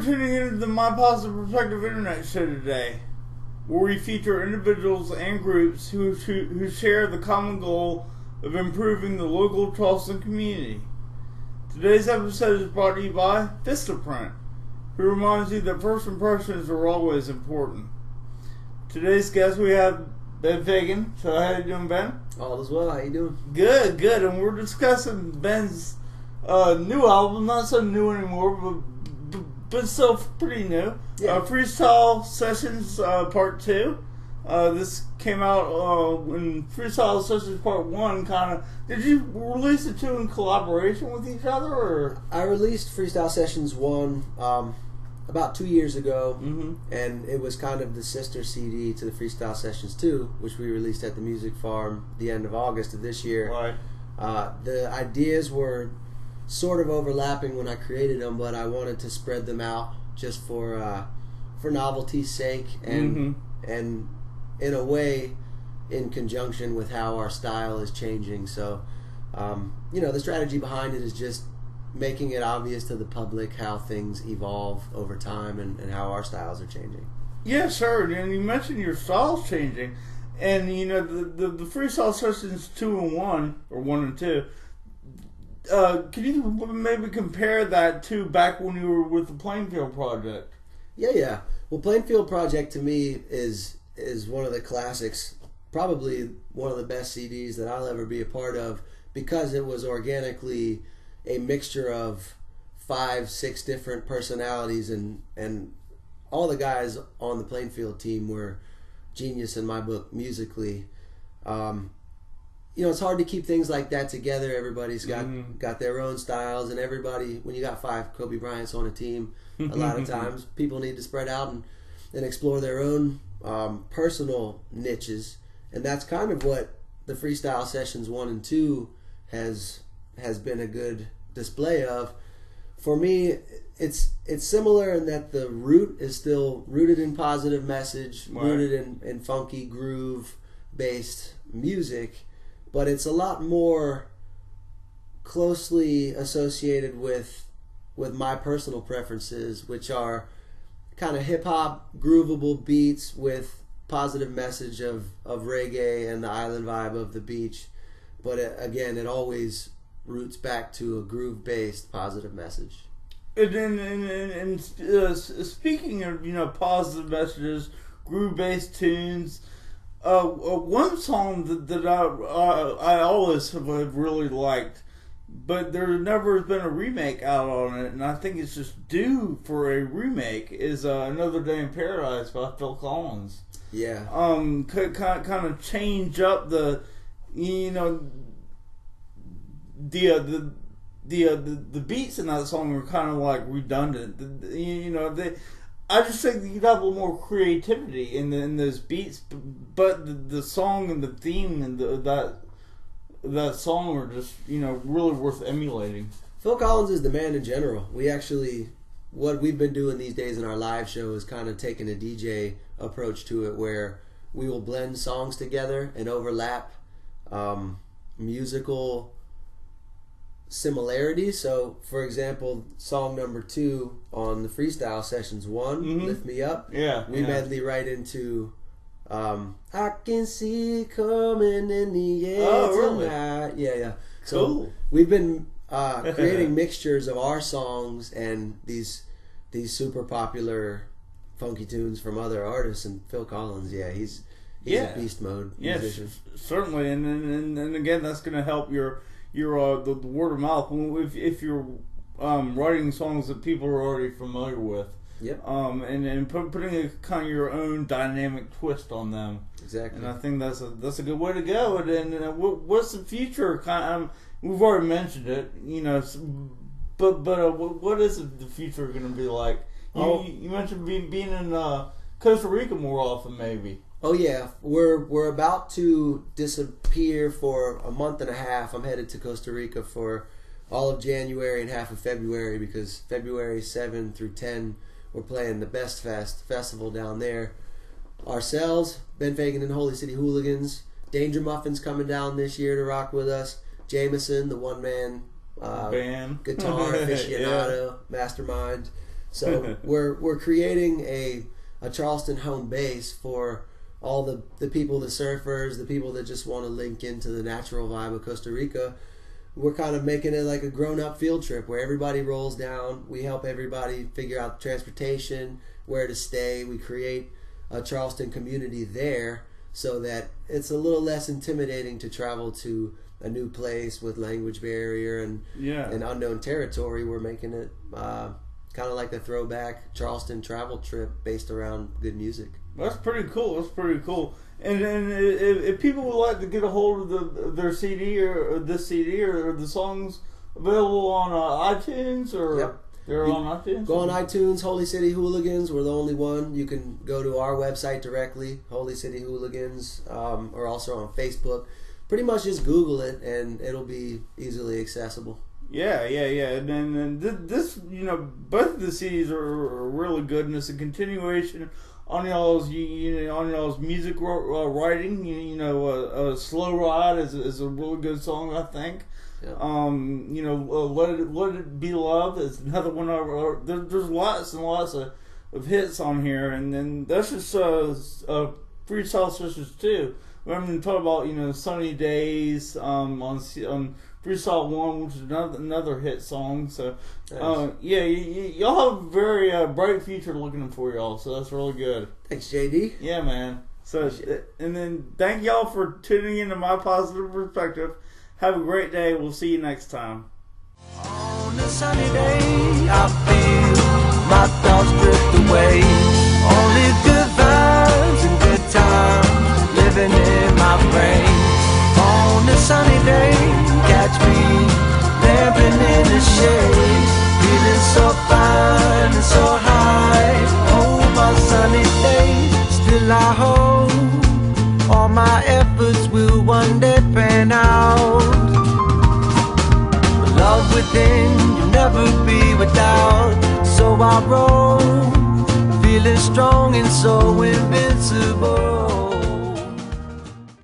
for tuning in to the My Positive Perspective Internet Show today, where we feature individuals and groups who share the common goal of improving the local Charleston community. Today's episode is brought to you by Vistaprint, who reminds you that first impressions are always important. Today's guest, we have Ben Fagan. So how you doing, Ben? All is well. How you doing? Good, good. And we're discussing Ben's new album. Not so new anymore, but still pretty new. Yeah. Freestyle Sessions Part 2. This came out when Freestyle Sessions Part 1 kind of... Did you release the two in collaboration with each other? Or? I released Freestyle Sessions 1 about 2 years ago, and it was kind of the sister CD to the Freestyle Sessions 2, which we released at the Music Farm the end of August of this year. Right. The ideas were sort of overlapping when I created them, but I wanted to spread them out just for novelty's sake and in a way in conjunction with how our style is changing. So the strategy behind it is just making it obvious to the public how things evolve over time and how our styles are changing. Yeah, sure. And you mentioned your style's changing, and the Freestyle Sessions 2 and 1 or 1 and 2. Can you maybe compare that to back when you were with the Plainfield Project? Yeah. Well, Plainfield Project to me is one of the classics, probably one of the best CDs that I'll ever be a part of, because it was organically a mixture of 5-6 different personalities, and all the guys on the Plainfield team were genius in my book musically. It's hard to keep things like that together. Everybody's got their own styles, and everybody, when you got 5 Kobe Bryants on a team, a lot of times people need to spread out and explore their own personal niches, and that's kind of what the Freestyle Sessions 1 and 2 has been a good display of. For me, it's similar in that the root is still rooted in positive message, right, rooted in funky groove based music, but it's a lot more closely associated with my personal preferences, which are kind of hip-hop groovable beats with positive message of reggae and the island vibe of the beach. But it always roots back to a groove-based positive message. And speaking of positive messages, groove-based tunes, one song that I always have really liked, but there never has been a remake out on it, and I think it's just due for a remake, is Another Day in Paradise by Phil Collins. Yeah. Kind of change up the beats in that song are kind of like redundant. I just think that you'd have a little more creativity in those beats, but the song and the theme and that song are just really worth emulating. Phil Collins is the man in general. What we've been doing these days in our live show is kind of taking a DJ approach to it, where we will blend songs together and overlap musical similarities. So, for example, song number 2 on the Freestyle Sessions 1, Lift Me Up, we medley right into I Can See It Coming in the Air Tonight. Yeah. So cool. We've been creating mixtures of our songs and these super popular funky tunes from other artists, and Phil Collins, he's a beast mode musician. Certainly, and again, that's going to help your the word of mouth if you're writing songs that people are already familiar with. Yep. And putting a kind of your own dynamic twist on them. Exactly. And I think that's a good way to go. And what's the future? We've already mentioned it, but what is the future going to be like? You mentioned being in Costa Rica more often, maybe. Oh yeah, we're about to disappear for a month and a half. I'm headed to Costa Rica for all of January and half of February, because February 7 through 10 we're playing the Best Festival down there. Ourselves, Ben Fagan and Holy City Hooligans, Danger Muffin's coming down this year to rock with us. Jameson, the one-man band, guitar aficionado, mastermind. So we're creating a Charleston home base for all the people, the surfers, the people that just want to link into the natural vibe of Costa Rica. We're kind of making it like a grown-up field trip where everybody rolls down. We help everybody figure out transportation, where to stay. We create a Charleston community there so that it's a little less intimidating to travel to a new place with language barrier and unknown territory. We're making it kind of like a throwback Charleston travel trip based around good music. That's pretty cool. And if people would like to get a hold of their CD or this CD or the songs available on iTunes or Yep. they're on iTunes? Go on iTunes, Holy City Hooligans. We're the only one. You can go to our website directly, Holy City Hooligans, or also on Facebook. Pretty much just Google it and it'll be easily accessible. Yeah. And then this, both of the CDs are really good, and it's a continuation on y'all's music writing. Slow Ride is a really good song, I think. Yeah. Let it be love is another one. There's lots and lots of hits on here, and then that's just Freestyle Sisters too. We're going to talk about Sunny Days on Freestyle 1, which is another hit song. So Nice. y'all have a very bright future looking for y'all. So that's really good. Thanks, JD. Yeah, man. So and then thank y'all for tuning into My Positive Perspective. Have a great day. We'll see you next time. On a sunny day, I feel my thoughts drift away. Only good vibes and good times living in my brain. On a sunny day, catch me lamping in the shade, feeling so fine and so high. Oh, my sunny day, still I hope all my efforts will one day pan out. Love within, you'll never be without. So I roll, feeling strong and so invincible.